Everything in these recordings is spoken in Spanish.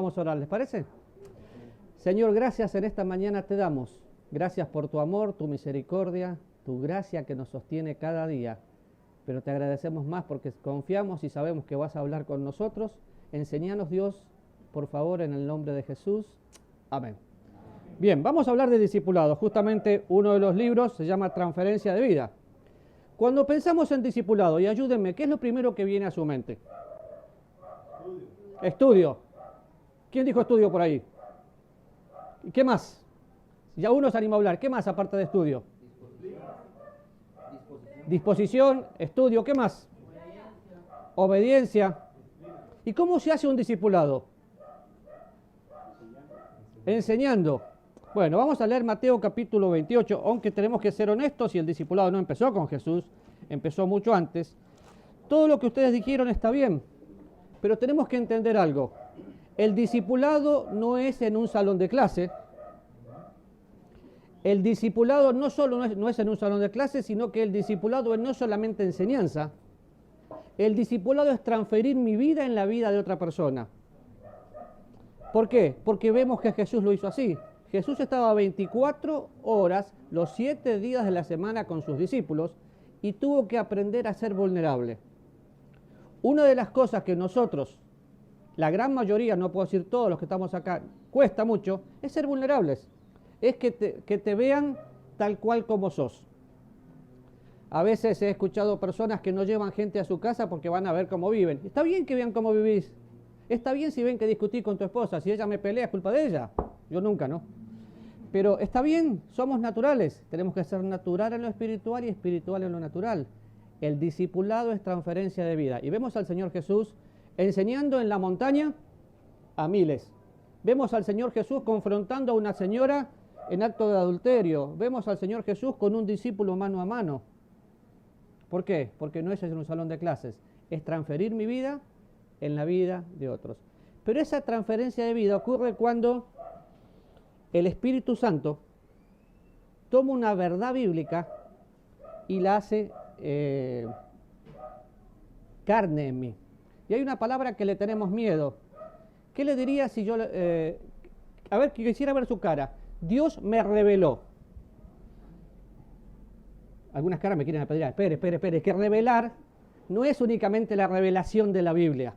Vamos a orar, ¿les parece? Señor, gracias en esta mañana te damos. Gracias por tu amor, tu misericordia, tu gracia que nos sostiene cada día. Pero te agradecemos más porque confiamos y sabemos que vas a hablar con nosotros. Enséñanos, Dios, por favor, en el nombre de Jesús. Amén. Bien, vamos a hablar de discipulado. Justamente uno de los libros se llama Transferencia de Vida. Cuando pensamos en discipulado, y ayúdenme, ¿qué es lo primero que viene a su mente? Estudio. ¿Quién dijo estudio por ahí? ¿Y qué más? Ya uno se anima a hablar. ¿Qué más aparte de estudio? Disposición, estudio, ¿qué más? Obediencia. ¿Y cómo se hace un discipulado? Enseñando. Bueno, vamos a leer Mateo capítulo 28, aunque tenemos que ser honestos y el discipulado no empezó con Jesús, empezó mucho antes. Todo lo que ustedes dijeron está bien, pero tenemos que entender algo. El discipulado no es en un salón de clase. El discipulado no solo no es en un salón de clase, sino que el discipulado no es solamente enseñanza. El discipulado es transferir mi vida en la vida de otra persona. ¿Por qué? Porque vemos que Jesús lo hizo así. Jesús estaba 24 horas, los 7 días de la semana con sus discípulos y tuvo que aprender a ser vulnerable. Una de las cosas que nosotros, la gran mayoría, no puedo decir todos los que estamos acá, cuesta mucho, es ser vulnerables. Es que te vean tal cual como sos. A veces he escuchado personas que no llevan gente a su casa porque van a ver cómo viven. Está bien que vean cómo vivís. Está bien si ven que discutís con tu esposa. Si ella me pelea, es culpa de ella. Yo nunca, ¿no? Pero está bien, somos naturales. Tenemos que ser natural en lo espiritual y espiritual en lo natural. El discipulado es transferencia de vida. Y vemos al Señor Jesús enseñando en la montaña a miles. Vemos al Señor Jesús confrontando a una señora en acto de adulterio. Vemos al Señor Jesús con un discípulo mano a mano. ¿Por qué? Porque no es en un salón de clases. Es transferir mi vida en la vida de otros. Pero esa transferencia de vida ocurre cuando el Espíritu Santo toma una verdad bíblica y la hace carne en mí. Y hay una palabra que le tenemos miedo. ¿Qué le diría si yo... a ver, quisiera ver su cara. Dios me reveló. Algunas caras me quieren apedrear. Espere. Es que revelar no es únicamente la revelación de la Biblia.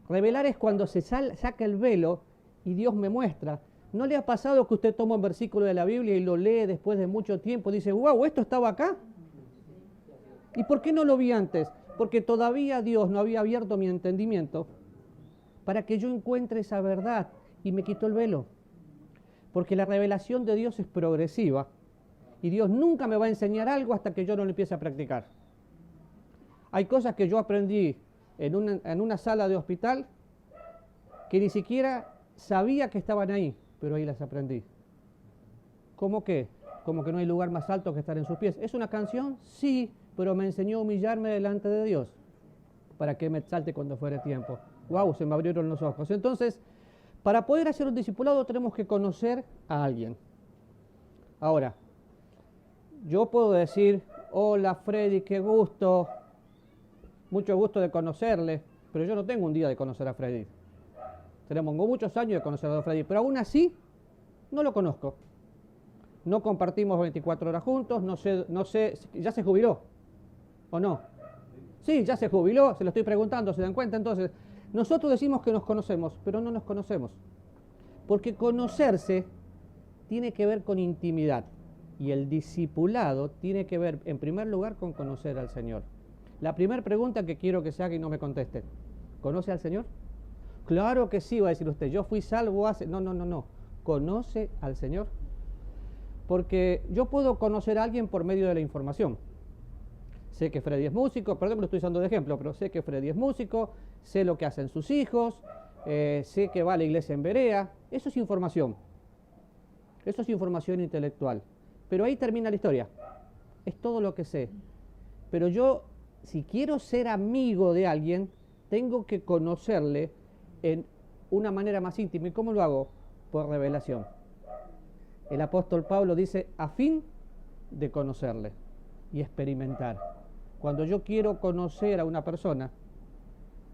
Revelar es cuando se saca el velo y Dios me muestra. ¿No le ha pasado que usted toma un versículo de la Biblia y lo lee después de mucho tiempo? Dice, wow, ¿esto estaba acá? ¿Y por qué no lo vi antes? Porque todavía Dios no había abierto mi entendimiento para que yo encuentre esa verdad y me quitó el velo. Porque la revelación de Dios es progresiva y Dios nunca me va a enseñar algo hasta que yo no lo empiece a practicar. Hay cosas que yo aprendí en una sala de hospital que ni siquiera sabía que estaban ahí, pero ahí las aprendí. ¿Cómo qué? Como que no hay lugar más alto que estar en sus pies. ¿Es una canción? Sí, pero me enseñó a humillarme delante de Dios para que me exalte cuando fuere tiempo. ¡Wow! Se me abrieron los ojos. Entonces, para poder hacer un discipulado tenemos que conocer a alguien. Ahora, yo puedo decir, hola Freddy, qué gusto, mucho gusto de conocerle, pero yo no tengo un día de conocer a Freddy. Tenemos muchos años de conocer a Freddy, pero aún así no lo conozco. No compartimos 24 horas juntos, no sé, ¿ya se jubiló o no? Sí, ya se jubiló, se lo estoy preguntando, ¿se dan cuenta? Entonces, nosotros decimos que nos conocemos, pero no nos conocemos. Porque conocerse tiene que ver con intimidad. Y el discipulado tiene que ver, en primer lugar, con conocer al Señor. La primera pregunta que quiero que se haga y no me conteste. ¿Conoce al Señor? Claro que sí, va a decir usted. Yo fui salvo hace... No. ¿Conoce al Señor? Porque yo puedo conocer a alguien por medio de la información. Sé que Freddy es músico, perdón que lo estoy usando de ejemplo, pero sé que Freddy es músico, sé lo que hacen sus hijos, sé que va a la iglesia en Berea. Eso es información. Eso es información intelectual. Pero ahí termina la historia. Es todo lo que sé. Pero yo, si quiero ser amigo de alguien, tengo que conocerle en una manera más íntima. ¿Y cómo lo hago? Por revelación. El apóstol Pablo dice, a fin de conocerle y experimentar. Cuando yo quiero conocer a una persona,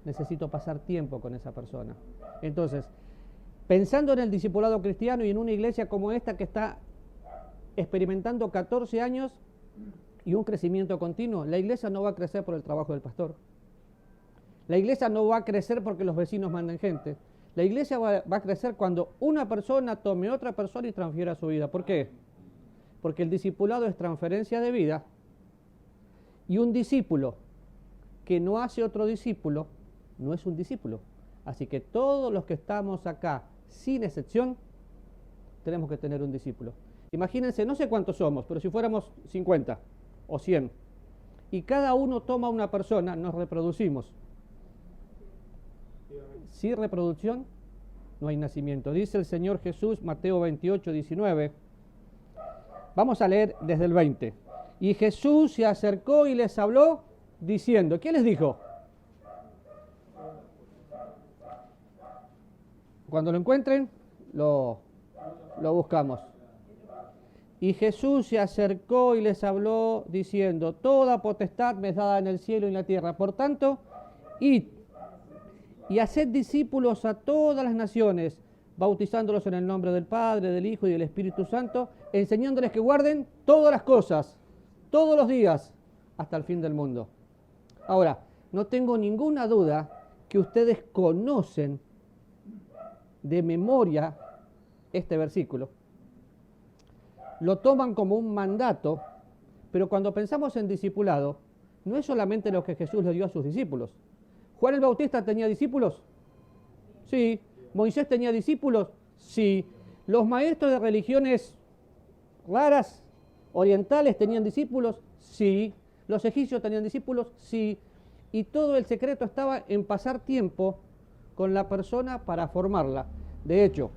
necesito pasar tiempo con esa persona. Entonces, pensando en el discipulado cristiano y en una iglesia como esta que está experimentando 14 años y un crecimiento continuo, la iglesia no va a crecer por el trabajo del pastor. La iglesia no va a crecer porque los vecinos manden gente. La iglesia va a crecer cuando una persona tome a otra persona y transfiera su vida. ¿Por qué? Porque el discipulado es transferencia de vida, y un discípulo que no hace otro discípulo no es un discípulo. Así que todos los que estamos acá, sin excepción, tenemos que tener un discípulo. Imagínense, no sé cuántos somos, pero si fuéramos 50 o 100, y cada uno toma una persona, nos reproducimos. Sin reproducción no hay nacimiento. Dice el Señor Jesús, Mateo 28, 19. Vamos a leer desde el 20. Y Jesús se acercó y les habló diciendo, ¿qué les dijo? Cuando lo encuentren, lo buscamos. Y Jesús se acercó y les habló diciendo, toda potestad me es dada en el cielo y en la tierra. Por tanto, id y haced discípulos a todas las naciones, bautizándolos en el nombre del Padre, del Hijo y del Espíritu Santo, enseñándoles que guarden todas las cosas, todos los días, hasta el fin del mundo. Ahora, no tengo ninguna duda que ustedes conocen de memoria este versículo. Lo toman como un mandato, pero cuando pensamos en discipulado, no es solamente lo que Jesús le dio a sus discípulos. ¿Juan el Bautista tenía discípulos? Sí. ¿Moisés tenía discípulos? Sí. ¿Los maestros de religiones raras, orientales, tenían discípulos? Sí. ¿Los egipcios tenían discípulos? Sí. Y todo el secreto estaba en pasar tiempo con la persona para formarla. De hecho,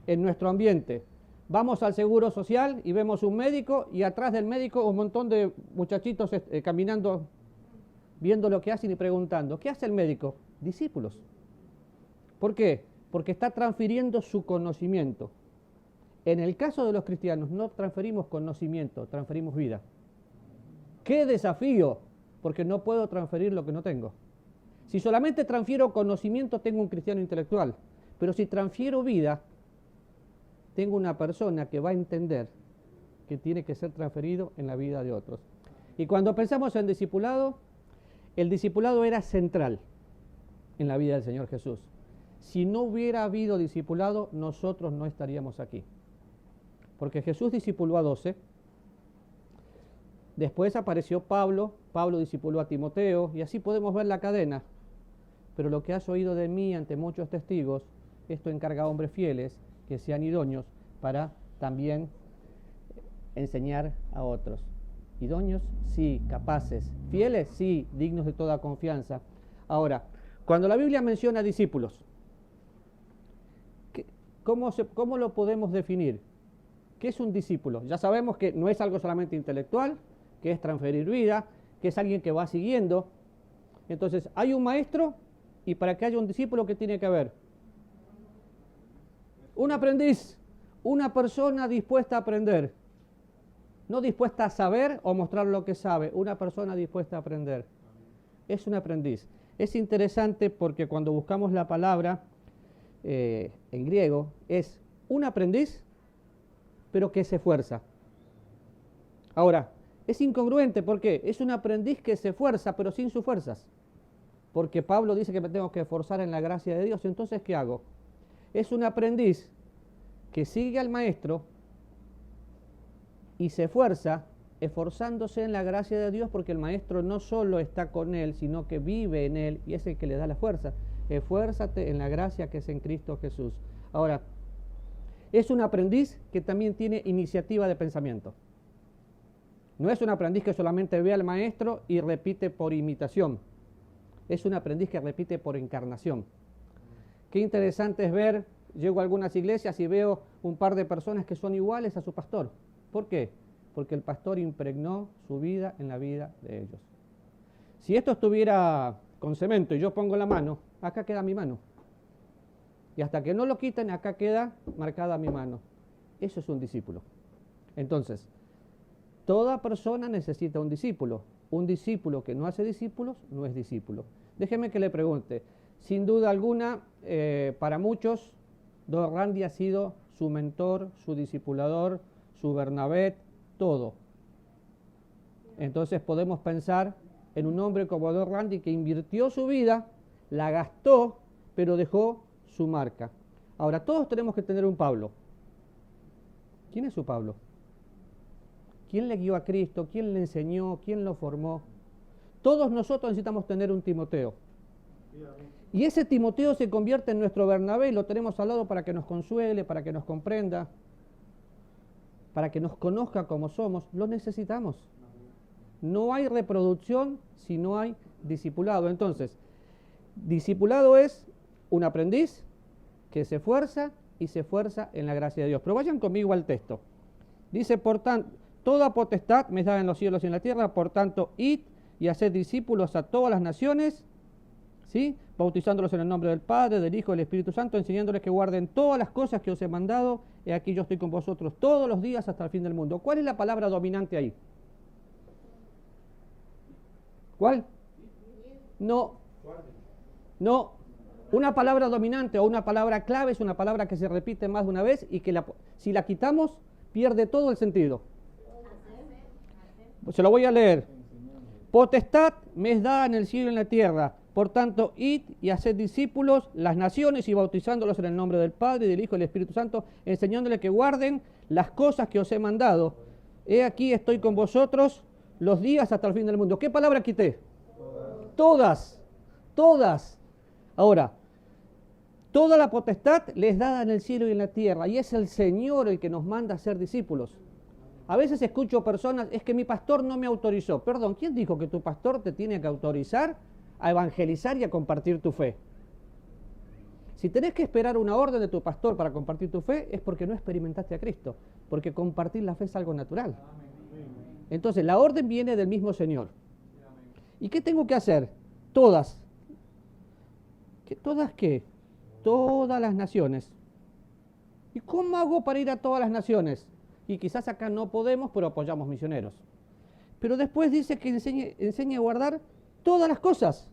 en nuestro ambiente, vamos al seguro social y vemos un médico y atrás del médico un montón de muchachitos caminando, viendo lo que hacen y preguntando, ¿qué hace el médico? Discípulos. ¿Por qué? Porque está transfiriendo su conocimiento. En el caso de los cristianos no transferimos conocimiento, transferimos vida. ¡Qué desafío! Porque no puedo transferir lo que no tengo. Si solamente transfiero conocimiento, tengo un cristiano intelectual. Pero si transfiero vida, tengo una persona que va a entender que tiene que ser transferido en la vida de otros. Y cuando pensamos en discipulado, el discipulado era central en la vida del Señor Jesús. Si no hubiera habido discipulado, nosotros no estaríamos aquí. Porque Jesús discipuló a 12, después apareció Pablo discipuló a Timoteo, y así podemos ver la cadena. Pero lo que has oído de mí ante muchos testigos, esto encarga a hombres fieles que sean idóneos para también enseñar a otros. Idóneos, sí, capaces, fieles, sí, dignos de toda confianza. Ahora, cuando la Biblia menciona discípulos, ¿cómo lo podemos definir? ¿Qué es un discípulo? Ya sabemos que no es algo solamente intelectual, que es transferir vida, que es alguien que va siguiendo. Entonces, hay un maestro, y para que haya un discípulo, ¿qué tiene que haber? Un aprendiz, una persona dispuesta a aprender. No dispuesta a saber o mostrar lo que sabe, una persona dispuesta a aprender. Es un aprendiz. Es interesante porque cuando buscamos la palabra en griego, es un aprendiz, pero que se esfuerza. Ahora, es incongruente porque es un aprendiz que se esfuerza, pero sin sus fuerzas. Porque Pablo dice que me tengo que esforzar en la gracia de Dios, entonces ¿qué hago? Es un aprendiz que sigue al maestro y se esfuerza, esforzándose en la gracia de Dios, porque el maestro no solo está con él, sino que vive en él y es el que le da la fuerza. Esfuérzate en la gracia que es en Cristo Jesús. Ahora, es un aprendiz que también tiene iniciativa de pensamiento. No es un aprendiz que solamente ve al maestro y repite por imitación. Es un aprendiz que repite por encarnación. Qué interesante es ver, llego a algunas iglesias y veo un par de personas que son iguales a su pastor. ¿Por qué? Porque el pastor impregnó su vida en la vida de ellos. Si esto estuviera con cemento y yo pongo la mano, acá queda mi mano. Y hasta que no lo quiten, acá queda marcada mi mano. Eso es un discípulo. Entonces, toda persona necesita un discípulo. Un discípulo que no hace discípulos no es discípulo. Déjeme que le pregunte, Sin duda alguna, para muchos, Don Randy ha sido su mentor, su discipulador, su Bernabé, todo. Entonces podemos pensar en un hombre como Don Randy que invirtió su vida, la gastó, pero dejó su marca. Ahora, todos tenemos que tener un Pablo. ¿Quién es su Pablo? ¿Quién le guió a Cristo? ¿Quién le enseñó? ¿Quién lo formó? Todos nosotros necesitamos tener un Timoteo. Y ese Timoteo se convierte en nuestro Bernabé y lo tenemos al lado para que nos consuele, para que nos comprenda, para que nos conozca como somos. Lo necesitamos. No hay reproducción si no hay discipulado. Entonces, discipulado es un aprendiz que se esfuerza y se esfuerza en la gracia de Dios. Pero vayan conmigo al texto. Dice, por tanto, toda potestad me es dada en los cielos y en la tierra, por tanto, id y haced discípulos a todas las naciones, ¿sí? Bautizándolos en el nombre del Padre, del Hijo y del Espíritu Santo, enseñándoles que guarden todas las cosas que os he mandado. He aquí yo estoy con vosotros todos los días hasta el fin del mundo. ¿Cuál es la palabra dominante ahí? ¿Cuál? No. Una palabra dominante o una palabra clave es una palabra que se repite más de una vez y que si la quitamos pierde todo el sentido. Se lo voy a leer. Potestad me es dada en el cielo y en la tierra. Por tanto, id y haced discípulos las naciones y bautizándolos en el nombre del Padre, del Hijo y del Espíritu Santo, enseñándoles que guarden las cosas que os he mandado. He aquí estoy con vosotros los días hasta el fin del mundo. ¿Qué palabra quité? Todas. Ahora, toda la potestad les es dada en el cielo y en la tierra, y es el Señor el que nos manda a ser discípulos. A veces escucho personas, es que mi pastor no me autorizó. Perdón, ¿quién dijo que tu pastor te tiene que autorizar a evangelizar y a compartir tu fe? Si tenés que esperar una orden de tu pastor para compartir tu fe, es porque no experimentaste a Cristo, porque compartir la fe es algo natural. Entonces, la orden viene del mismo Señor. ¿Y qué tengo que hacer? Todas. ¿Todas qué? Todas las naciones. ¿Y cómo hago para ir a todas las naciones? Y quizás acá no podemos, pero apoyamos misioneros. Pero después dice que enseñe a guardar todas las cosas.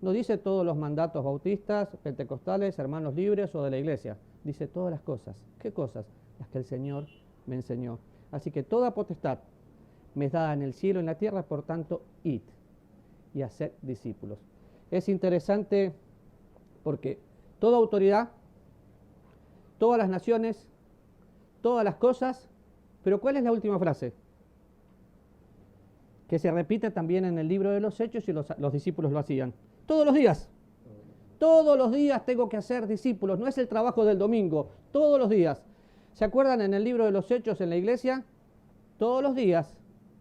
No dice todos los mandatos bautistas, pentecostales, hermanos libres o de la iglesia. Dice todas las cosas. ¿Qué cosas? Las que el Señor me enseñó. Así que toda potestad me es dada en el cielo y en la tierra, por tanto, id y haced discípulos. Es interesante porque toda autoridad, todas las naciones, todas las cosas, pero ¿cuál es la última frase? Que se repite también en el libro de los Hechos y los discípulos lo hacían. Todos los días tengo que hacer discípulos, no es el trabajo del domingo, todos los días. ¿Se acuerdan en el libro de los Hechos en la iglesia? Todos los días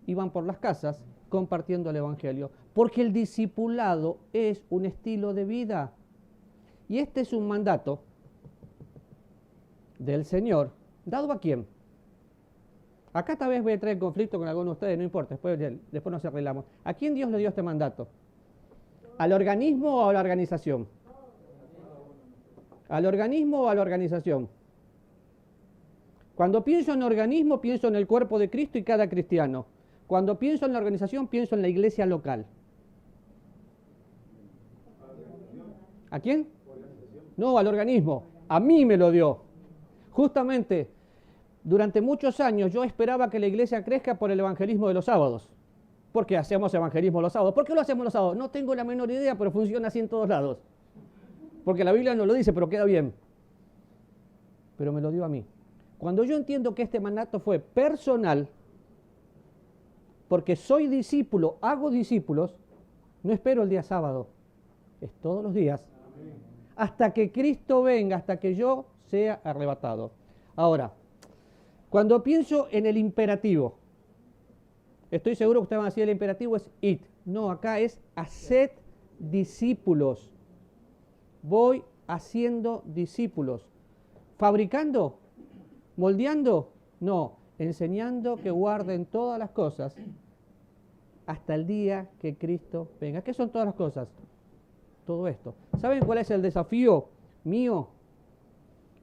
iban por las casas compartiendo el Evangelio, porque el discipulado es un estilo de vida. Y este es un mandato del Señor, ¿dado a quién? Acá tal vez voy a traer conflicto con algunos de ustedes, no importa, después nos arreglamos. ¿A quién Dios le dio este mandato? ¿Al organismo o a la organización? ¿Al organismo o a la organización? Cuando pienso en organismo, pienso en el cuerpo de Cristo y cada cristiano. Cuando pienso en la organización, pienso en la iglesia local. ¿A quién? No, al organismo. A mí me lo dio. Justamente, durante muchos años yo esperaba que la iglesia crezca por el evangelismo de los sábados. ¿Por qué hacemos evangelismo los sábados? ¿Por qué lo hacemos los sábados? No tengo la menor idea, pero funciona así en todos lados. Porque la Biblia no lo dice, pero queda bien. Pero me lo dio a mí. Cuando yo entiendo que este mandato fue personal, porque soy discípulo, hago discípulos, no espero el día sábado, es todos los días, hasta que Cristo venga, hasta que yo sea arrebatado. Ahora, cuando pienso en el imperativo, estoy seguro que ustedes van a decir el imperativo es id. No, acá es haced discípulos. Voy haciendo discípulos. ¿Fabricando? ¿Moldeando? No, enseñando que guarden todas las cosas hasta el día que Cristo venga. ¿Qué son todas las cosas? Todo esto. ¿Saben cuál es el desafío mío?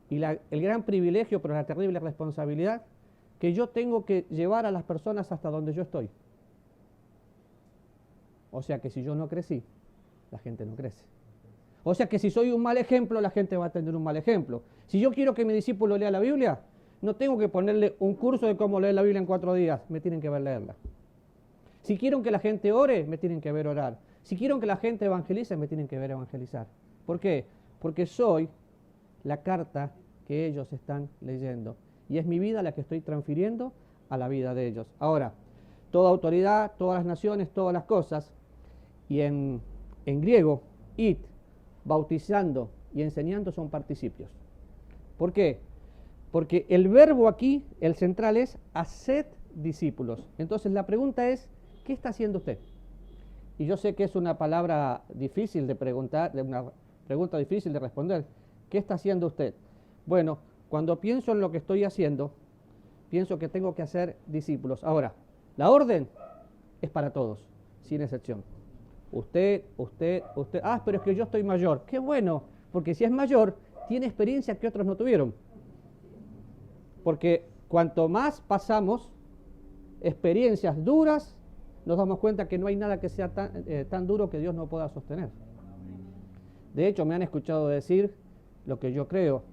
Y el gran privilegio, pero la terrible responsabilidad, que yo tengo que llevar a las personas hasta donde yo estoy. O sea que si yo no crecí, la gente no crece. O sea que si soy un mal ejemplo, la gente va a tener un mal ejemplo. Si yo quiero que mi discípulo lea la Biblia, no tengo que ponerle un curso de cómo leer la Biblia en 4 días, me tienen que ver leerla. Si quiero que la gente ore, me tienen que ver orar. Si quiero que la gente evangelice, me tienen que ver evangelizar. ¿Por qué? Porque soy la carta que ellos están leyendo. Y es mi vida la que estoy transfiriendo a la vida de ellos. Ahora, toda autoridad, todas las naciones, todas las cosas, y en griego, id, bautizando y enseñando son participios. ¿Por qué? Porque el verbo aquí, el central es haced discípulos. Entonces la pregunta es, ¿qué está haciendo usted? Y yo sé que es una palabra difícil de preguntar, una pregunta difícil de responder. ¿Qué está haciendo usted? Bueno, cuando pienso en lo que estoy haciendo, pienso que tengo que hacer discípulos. Ahora, la orden es para todos, sin excepción. Usted. Ah, pero es que yo estoy mayor. Qué bueno, porque si es mayor, tiene experiencia que otros no tuvieron. Porque cuanto más pasamos experiencias duras, nos damos cuenta que no hay nada que sea tan duro que Dios no pueda sostener. De hecho, me han escuchado decir lo que yo creo.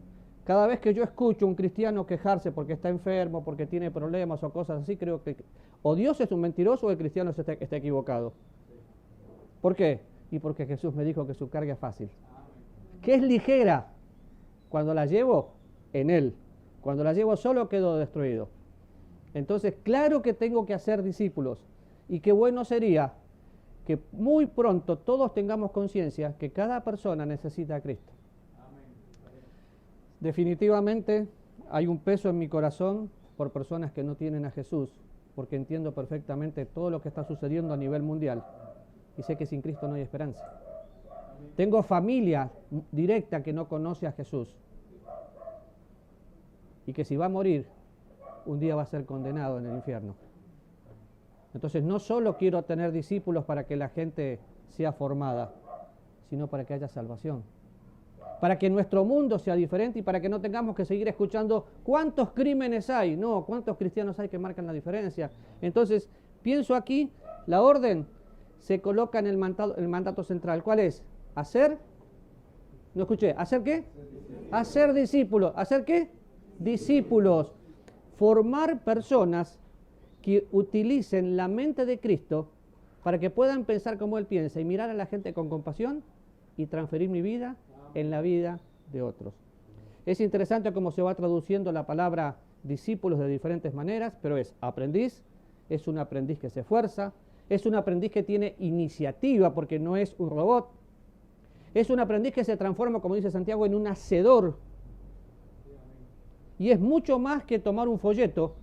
Cada vez que yo escucho a un cristiano quejarse porque está enfermo, porque tiene problemas o cosas así, creo que o Dios es un mentiroso o el cristiano está equivocado. ¿Por qué? Y porque Jesús me dijo que su carga es fácil. Que es ligera. Cuando la llevo en Él. Cuando la llevo solo quedo destruido. Entonces, claro que tengo que hacer discípulos. Y qué bueno sería que muy pronto todos tengamos conciencia que cada persona necesita a Cristo. Definitivamente hay un peso en mi corazón por personas que no tienen a Jesús, porque entiendo perfectamente todo lo que está sucediendo a nivel mundial y sé que sin Cristo no hay esperanza. Tengo familia directa que no conoce a Jesús y que si va a morir, un día va a ser condenado en el infierno. Entonces no solo quiero tener discípulos para que la gente sea formada, sino para que haya salvación. Para que nuestro mundo sea diferente y para que no tengamos que seguir escuchando cuántos crímenes hay, no, cuántos cristianos hay que marcan la diferencia. Entonces, pienso aquí, la orden se coloca en el mandato central. ¿Cuál es? Hacer, no escuché, ¿hacer qué? Hacer discípulos. ¿Hacer qué? Discípulos. Formar personas que utilicen la mente de Cristo para que puedan pensar como Él piensa y mirar a la gente con compasión y transferir mi vida en la vida de otros. Es interesante cómo se va traduciendo la palabra discípulos de diferentes maneras, pero es aprendiz, es un aprendiz que se esfuerza, es un aprendiz que tiene iniciativa porque no es un robot, es un aprendiz que se transforma, como dice Santiago, en un hacedor. Y es mucho más que tomar un folleto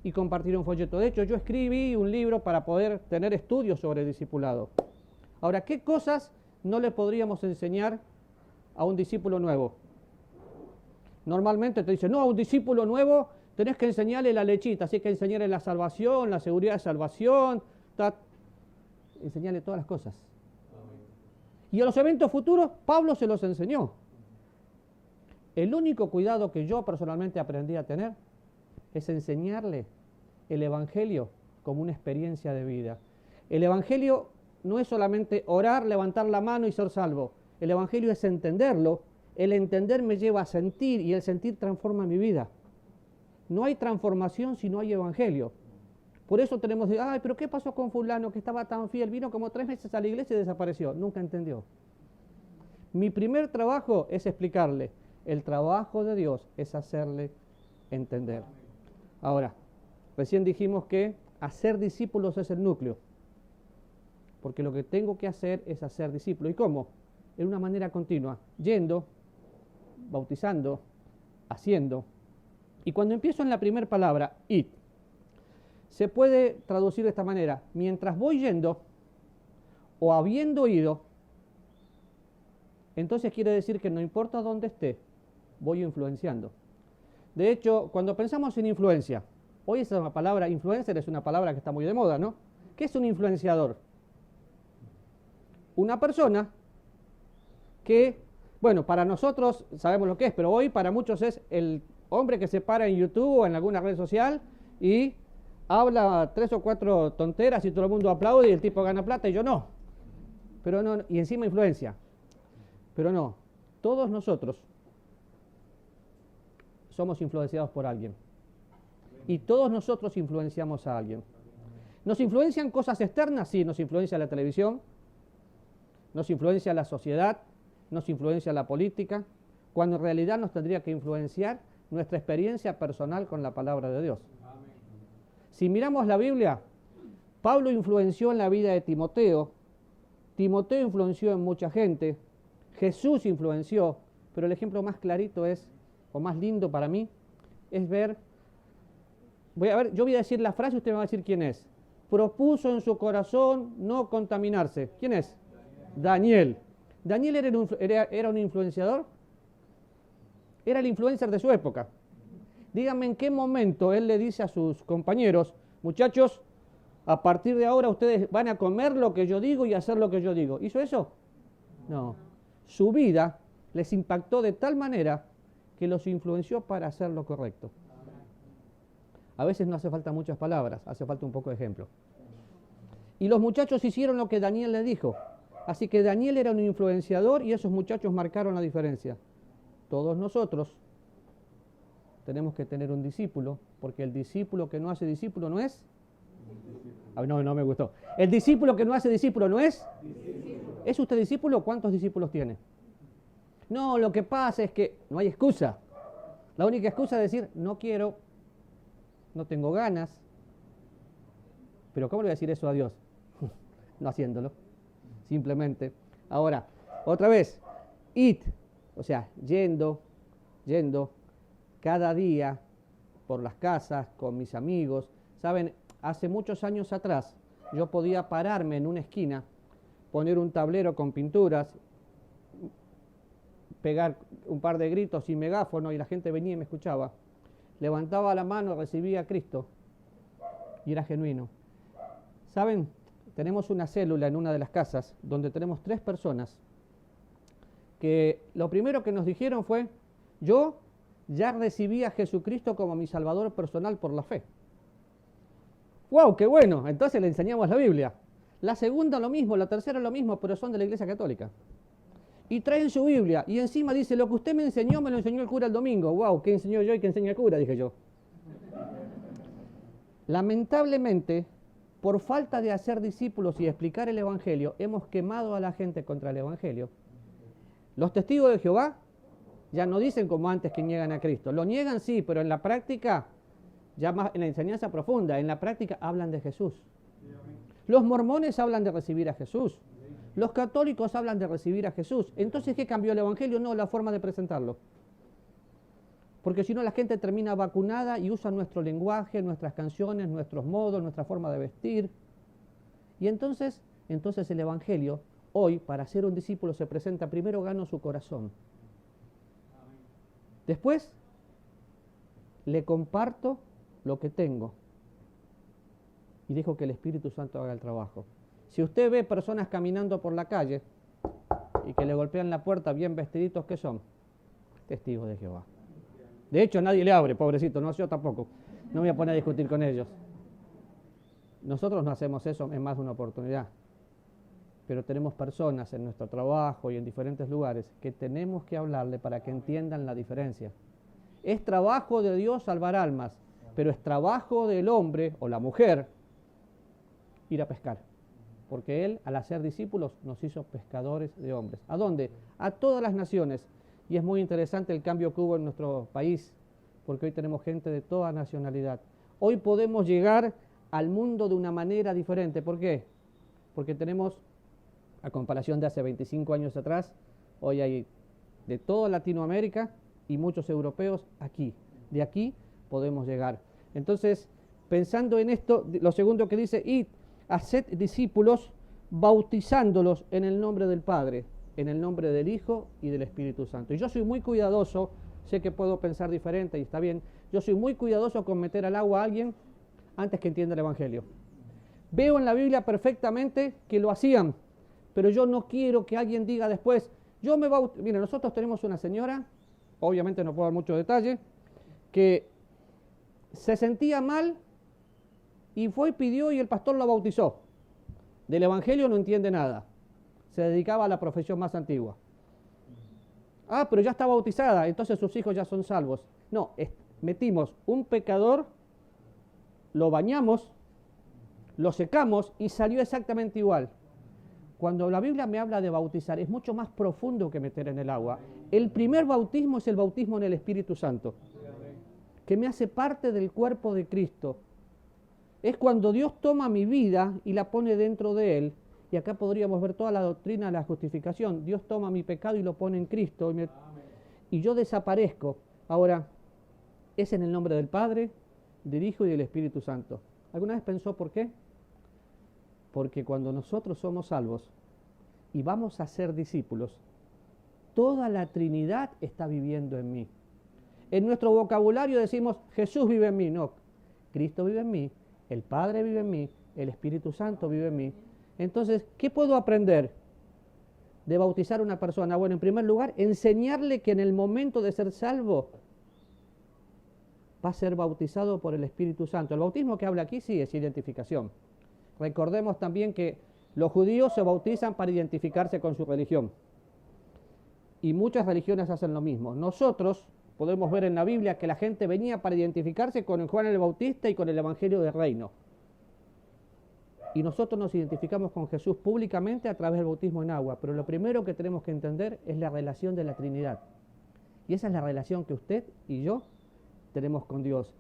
y compartir un folleto. De hecho, yo escribí un libro para poder tener estudios sobre discipulado. Ahora, ¿qué cosas no le podríamos enseñar a un discípulo nuevo? Normalmente te dicen, no, a un discípulo nuevo tenés que enseñarle la lechita, así que enseñarle la salvación, la seguridad de salvación, enseñarle todas las cosas. Y a los eventos futuros, Pablo se los enseñó. El único cuidado que yo personalmente aprendí a tener es enseñarle el Evangelio como una experiencia de vida. El Evangelio no es solamente orar, levantar la mano y ser salvo. El Evangelio es entenderlo. El entender me lleva a sentir y el sentir transforma mi vida. No hay transformación si no hay Evangelio. Por eso tenemos de, ay, pero ¿qué pasó con fulano que estaba tan fiel? Vino como 3 meses a la iglesia y desapareció. Nunca entendió. Mi primer trabajo es explicarle. El trabajo de Dios es hacerle entender. Ahora, recién dijimos que hacer discípulos es el núcleo. Porque lo que tengo que hacer es hacer discípulos. ¿Y cómo? En una manera continua. Yendo, bautizando, haciendo. Y cuando empiezo en la primera palabra, id, se puede traducir de esta manera. Mientras voy yendo o habiendo ido, entonces quiere decir que no importa dónde esté, voy influenciando. De hecho, cuando pensamos en influencia, hoy esa palabra influencer es una palabra que está muy de moda, ¿no? ¿Qué es un influenciador? Una persona que, bueno, para nosotros sabemos lo que es, pero hoy para muchos es el hombre que se para en YouTube o en alguna red social y habla 3 o 4 tonteras y todo el mundo aplaude y el tipo gana plata y yo no. Pero no, y encima influencia. Pero no, todos nosotros somos influenciados por alguien. Y todos nosotros influenciamos a alguien. ¿Nos influencian cosas externas? Sí, nos influencia la televisión, nos influencia la sociedad, nos influencia la política, cuando en realidad nos tendría que influenciar nuestra experiencia personal con la palabra de Dios. Si miramos la Biblia, Pablo influenció en la vida de Timoteo, Timoteo influenció en mucha gente, Jesús influenció, pero el ejemplo más clarito es, o más lindo para mí, es ver, yo voy a decir la frase y usted me va a decir quién es. Propuso en su corazón no contaminarse. ¿Quién es? Daniel. ¿Daniel era un influenciador? Era el influencer de su época. Díganme en qué momento él le dice a sus compañeros, muchachos, a partir de ahora ustedes van a comer lo que yo digo y hacer lo que yo digo. ¿Hizo eso? No. Su vida les impactó de tal manera que los influenció para hacer lo correcto. A veces no hace falta muchas palabras, hace falta un poco de ejemplo. Y los muchachos hicieron lo que Daniel les dijo. Así que Daniel era un influenciador y esos muchachos marcaron la diferencia. Todos nosotros tenemos que tener un discípulo, porque el discípulo que no hace discípulo no es... No me gustó. El discípulo que no hace discípulo no es... ¿Es usted discípulo? ¿Cuántos discípulos tiene? No, lo que pasa es que no hay excusa. La única excusa es decir, no quiero, no tengo ganas. Pero ¿cómo le voy a decir eso a Dios? No haciéndolo, simplemente. Ahora, otra vez, id, o sea, yendo, cada día por las casas, con mis amigos. Saben, hace muchos años atrás, yo podía pararme en una esquina, poner un tablero con pinturas, pegar un par de gritos sin megáfono y la gente venía y me escuchaba. Levantaba la mano, recibía a Cristo y era genuino. ¿Saben? Tenemos una célula en una de las casas donde tenemos 3 personas que lo primero que nos dijeron fue, yo ya recibí a Jesucristo como mi Salvador personal por la fe. ¡Wow! ¡Qué bueno! Entonces le enseñamos la Biblia. La segunda lo mismo, la tercera lo mismo, pero son de la Iglesia Católica. Y traen su Biblia y encima dice, lo que usted me enseñó el cura el domingo. ¡Wow! ¿Qué enseñó yo y qué enseña el cura? Dije yo. Lamentablemente, por falta de hacer discípulos y explicar el Evangelio, hemos quemado a la gente contra el Evangelio. Los testigos de Jehová ya no dicen como antes que niegan a Cristo. Lo niegan sí, pero en la práctica, ya más en la enseñanza profunda, en la práctica hablan de Jesús. Los mormones hablan de recibir a Jesús. Los católicos hablan de recibir a Jesús. Entonces, ¿qué cambió el Evangelio? No, la forma de presentarlo. Porque si no, la gente termina vacunada y usa nuestro lenguaje, nuestras canciones, nuestros modos, nuestra forma de vestir. Y entonces el Evangelio, hoy, para ser un discípulo, se presenta, primero gano su corazón. Después, le comparto lo que tengo. Y dejo que el Espíritu Santo haga el trabajo. Si usted ve personas caminando por la calle y que le golpean la puerta bien vestiditos, ¿qué son? Testigos de Jehová. De hecho, nadie le abre, pobrecito, no, yo tampoco. No me voy a poner a discutir con ellos. Nosotros no hacemos eso en más de una oportunidad. Pero tenemos personas en nuestro trabajo y en diferentes lugares que tenemos que hablarle para que entiendan la diferencia. Es trabajo de Dios salvar almas, pero es trabajo del hombre o la mujer ir a pescar. Porque Él, al hacer discípulos, nos hizo pescadores de hombres. ¿A dónde? A todas las naciones. Y es muy interesante el cambio que hubo en nuestro país, porque hoy tenemos gente de toda nacionalidad. Hoy podemos llegar al mundo de una manera diferente. ¿Por qué? Porque tenemos, a comparación de hace 25 años atrás, hoy hay de toda Latinoamérica y muchos europeos aquí. De aquí podemos llegar. Entonces, pensando en esto, lo segundo que dice, id, haced discípulos, bautizándolos en el nombre del Padre, en el nombre del Hijo y del Espíritu Santo. Y yo soy muy cuidadoso, sé que puedo pensar diferente y está bien, yo soy muy cuidadoso con meter al agua a alguien antes que entienda el Evangelio. Veo en la Biblia perfectamente que lo hacían, pero yo no quiero que alguien diga después, yo me bautizo. Mire, nosotros tenemos una señora, obviamente no puedo dar mucho detalle, que se sentía mal y fue y pidió y el pastor la bautizó. Del Evangelio no entiende nada. Se dedicaba a la profesión más antigua. Ah, pero ya está bautizada, entonces sus hijos ya son salvos. No, metimos un pecador, lo bañamos, lo secamos y salió exactamente igual. Cuando la Biblia me habla de bautizar, es mucho más profundo que meter en el agua. El primer bautismo es el bautismo en el Espíritu Santo, que me hace parte del cuerpo de Cristo. Es cuando Dios toma mi vida y la pone dentro de Él. Y acá podríamos ver toda la doctrina de la justificación. Dios toma mi pecado y lo pone en Cristo y yo desaparezco. Ahora, es en el nombre del Padre, del Hijo y del Espíritu Santo. ¿Alguna vez pensó por qué? Porque cuando nosotros somos salvos y vamos a ser discípulos, toda la Trinidad está viviendo en mí. En nuestro vocabulario decimos, Jesús vive en mí. No, Cristo vive en mí, el Padre vive en mí, el Espíritu Santo vive en mí. Entonces, ¿qué puedo aprender de bautizar a una persona? Bueno, en primer lugar, enseñarle que en el momento de ser salvo va a ser bautizado por el Espíritu Santo. El bautismo que habla aquí sí es identificación. Recordemos también que los judíos se bautizan para identificarse con su religión. Y muchas religiones hacen lo mismo. Nosotros podemos ver en la Biblia que la gente venía para identificarse con Juan el Bautista y con el Evangelio del Reino. Y nosotros nos identificamos con Jesús públicamente a través del bautismo en agua. Pero lo primero que tenemos que entender es la relación de la Trinidad. Y esa es la relación que usted y yo tenemos con Dios.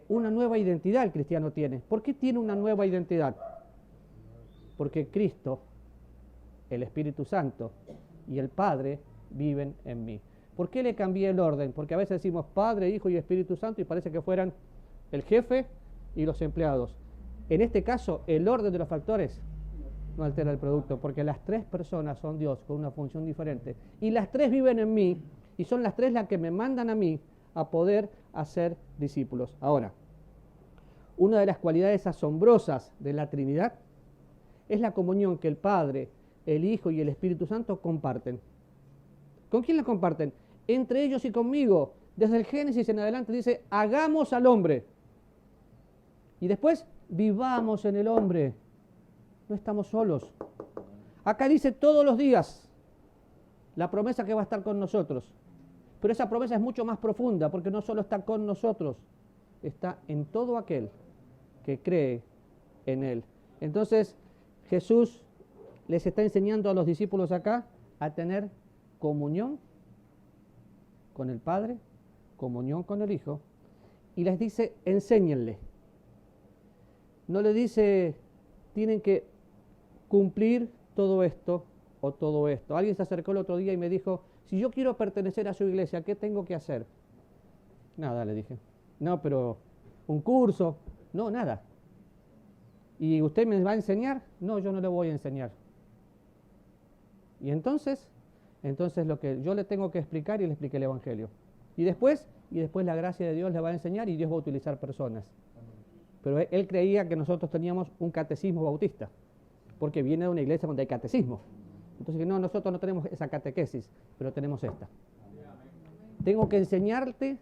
Una nueva identidad el cristiano tiene. ¿Por qué tiene una nueva identidad? Porque Cristo, el Espíritu Santo y el Padre viven en mí. ¿Por qué le cambié el orden? Porque a veces decimos Padre, Hijo y Espíritu Santo y parece que fueran el jefe y los empleados. En este caso, el orden de los factores no altera el producto, porque las tres personas son Dios con una función diferente. Y las tres viven en mí, y son las tres las que me mandan a mí a poder hacer discípulos. Ahora, una de las cualidades asombrosas de la Trinidad es la comunión que el Padre, el Hijo y el Espíritu Santo comparten. ¿Con quién la comparten? Entre ellos y conmigo. Desde el Génesis en adelante dice, hagamos al hombre. Y después, vivamos en el hombre. No estamos solos. Acá dice todos los días la promesa que va a estar con nosotros. Pero esa promesa es mucho más profunda porque no solo está con nosotros, está en todo aquel que cree en Él. Entonces, Jesús les está enseñando a los discípulos acá a tener comunión con el Padre, comunión con el Hijo, y les dice, enséñenle. No le dice, tienen que cumplir todo esto o todo esto. Alguien se acercó el otro día y me dijo, si yo quiero pertenecer a su iglesia, ¿qué tengo que hacer? Nada, le dije. No, pero un curso, no, nada. ¿Y usted me va a enseñar? No, yo no le voy a enseñar. Y entonces lo que yo le tengo que explicar y le expliqué el Evangelio. Y después la gracia de Dios le va a enseñar y Dios va a utilizar personas. Pero él creía que nosotros teníamos un catecismo bautista, porque viene de una iglesia donde hay catecismo. Entonces, no, nosotros no tenemos esa catequesis, pero tenemos esta. Tengo que enseñarte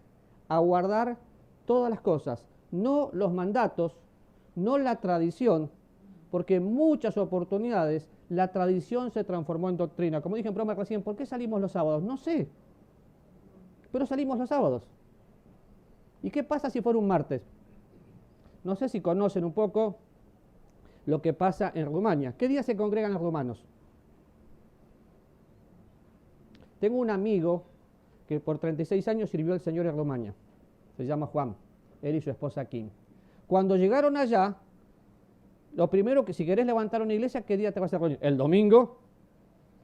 a guardar todas las cosas, no los mandatos, no la tradición, porque en muchas oportunidades la tradición se transformó en doctrina. Como dije en broma recién, ¿por qué salimos los sábados? No sé, pero salimos los sábados. ¿Y qué pasa si fuera un martes? No sé si conocen un poco lo que pasa en Rumania. ¿Qué día se congregan los rumanos? Tengo un amigo que por 36 años sirvió al Señor en Rumania. Se llama Juan, él y su esposa Kim. Cuando llegaron allá, lo primero que si querés levantar una iglesia, ¿qué día te vas a reunir? El domingo.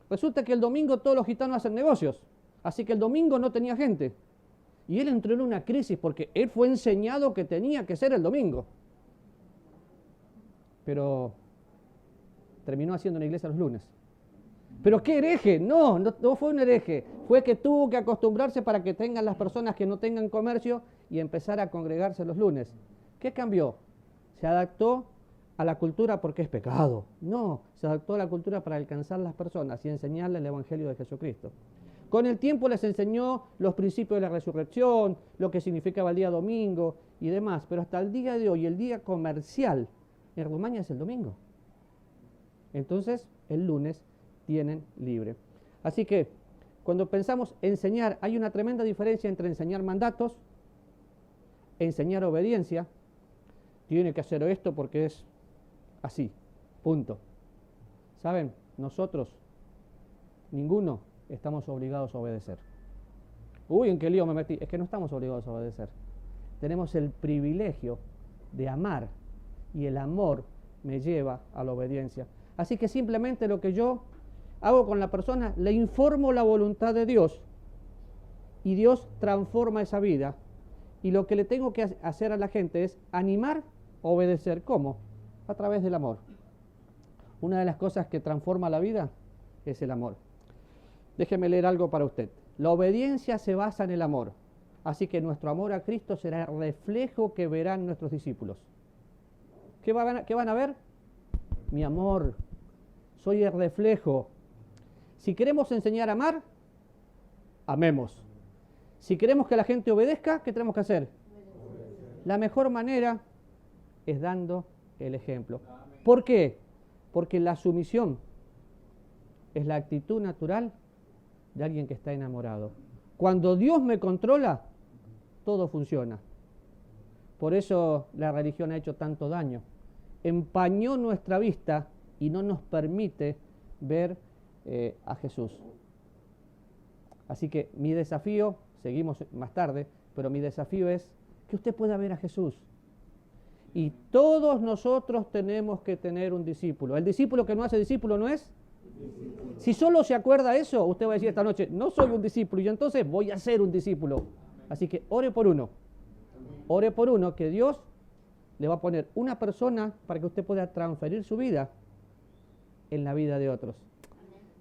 Resulta que el domingo todos los gitanos hacen negocios, así que el domingo no tenía gente. Y él entró en una crisis porque él fue enseñado que tenía que ser el domingo. Pero terminó haciendo una iglesia los lunes. ¿Pero qué hereje? No fue un hereje. Fue que tuvo que acostumbrarse para que tengan las personas que no tengan comercio y empezar a congregarse los lunes. ¿Qué cambió? Se adaptó a la cultura porque es pecado. No, se adaptó a la cultura para alcanzar las personas y enseñarles el Evangelio de Jesucristo. Con el tiempo les enseñó los principios de la resurrección, lo que significaba el día domingo y demás, pero hasta el día de hoy, el día comercial en Rumania es el domingo. Entonces, el lunes tienen libre. Así que, Cuando pensamos enseñar, hay una tremenda diferencia entre enseñar mandatos, enseñar obediencia. Tiene que hacer esto porque es así, punto. ¿Saben? Nosotros, ninguno, estamos obligados a obedecer. Uy, ¿en qué lío me metí? Es que no estamos obligados a obedecer. Tenemos el privilegio de amar y el amor me lleva a la obediencia. Así que simplemente lo que yo hago con la persona, le informo la voluntad de Dios y Dios transforma esa vida. Y lo que le tengo que hacer a la gente es animar, obedecer. ¿Cómo? A través del amor. Una de las cosas que transforma la vida es el amor. Déjeme leer algo para usted. La obediencia se basa en el amor. Así que nuestro amor a Cristo será el reflejo que verán nuestros discípulos. ¿Qué van a ver? Mi amor. Soy el reflejo. Si queremos enseñar a amar, amemos. Si queremos que la gente obedezca, ¿qué tenemos que hacer? La mejor manera es dando el ejemplo. ¿Por qué? Porque la sumisión es la actitud natural de alguien que está enamorado. Cuando Dios me controla, todo funciona. Por eso la religión ha hecho tanto daño. Empañó nuestra vista y no nos permite ver a Jesús. Así que mi desafío, seguimos más tarde, pero mi desafío es que usted pueda ver a Jesús. Y todos nosotros tenemos que tener un discípulo. El discípulo que no hace discípulo no es. Si solo se acuerda eso, usted va a decir esta noche, no soy un discípulo, y entonces voy a ser un discípulo. Así que ore por uno. Ore por uno, que Dios le va a poner una persona para que usted pueda transferir su vida en la vida de otros.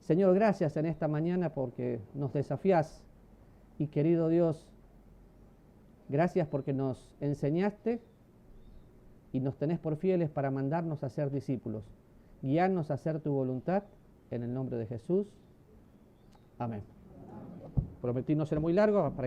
Señor, gracias en esta mañana porque nos desafías. Y querido Dios, gracias porque nos enseñaste y nos tenés por fieles para mandarnos a ser discípulos. Guiarnos a hacer tu voluntad en el nombre de Jesús. Amén. Prometí no ser muy largo para